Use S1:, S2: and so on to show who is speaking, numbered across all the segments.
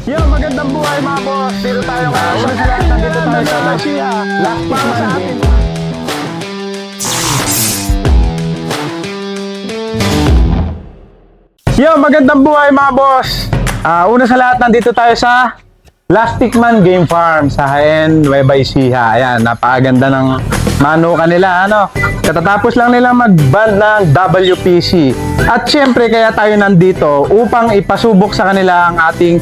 S1: Yo, magandang buhay mga boss. Dito tayo ngayon. Una sa lahat, nandito tayo sa Asia. Last para sa atin. Yo, magandang buhay mga boss. Una sa lahat, nandito tayo sa Plastic Man Game Farm sa Jaén, Nueva Ecija. Ayan, napakaganda ng manukan nila, ano? Katatapos lang nila mag-band ng WPC. At syempre, kaya tayo nandito upang ipasubok sa kanila ang ating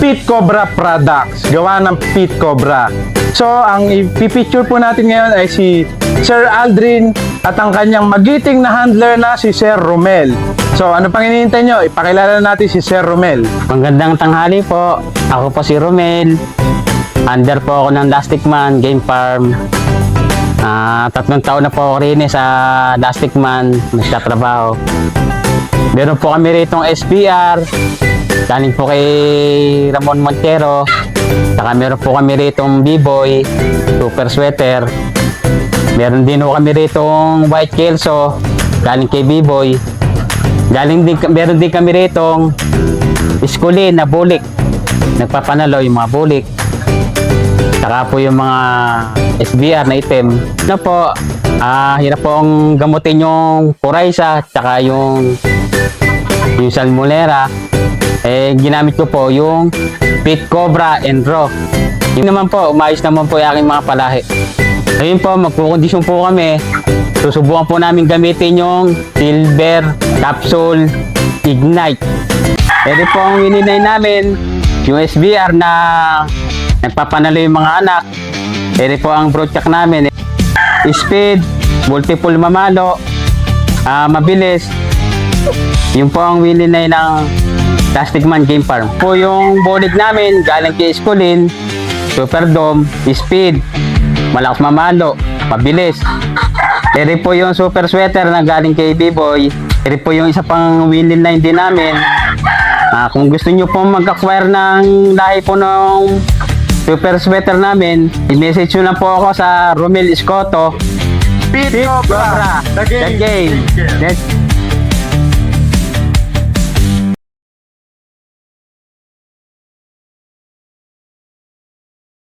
S1: Pit Cobra products. Gawa ng Pit Cobra. So, ang ipipicture po natin ngayon ay si Sir Aldrin at ang kanyang magiting na handler na si Sir Romel. So, ano pang hinihintay nyo? Ipakilala natin si Sir Romel.
S2: Magandang tanghali po. Ako po si Romel. Under po ako ng Plastic Man Game Farm. 3 taon na po ako rin sa Plastic Man. Nagtatrabaho. Meron po kami rito ng SPR. Galing po kay Ramon Montero. Saka meron po kami rito ng B-Boy, Super Sweater. Meron din po kami rito ng White Kelso. Galing kay B-Boy. Meron din kami rito iskulin na bulik. Nagpapanalo yung mga bulik. Saka po yung mga SBR na item. Ano po, hirap pong gamutin yung Puraysa, saka yung Salmonella. Ginamit ko po yung Pit Cobra and Raw. Yun naman po, umayos naman po yung aking mga palahi. Ngayon po, magkukondisyon po kami. Susubukan po namin gamitin yung Silver Capsule Ignite. Pwede po ang wininay namin yung SBR na nagpapanalo yung mga anak. Pwede po ang broadcast namin. Speed, multiple mamalo, mabilis. Yung po ang wininay ng Plastic Man Game Farm. Po yung bulig namin galing kay Iskulin, Superdome, Speed, malakas mamalo, mabilis. Eri po yung Super Sweater na galing kay B-Boy. Eri po yung isa pang winning line din namin. Kung gusto nyo po mag-acquire ng lahi po ng Super Sweater namin, i-message nyo lang po ako sa Romel Escoto.
S1: Pit Cobra, the game.
S2: Yes.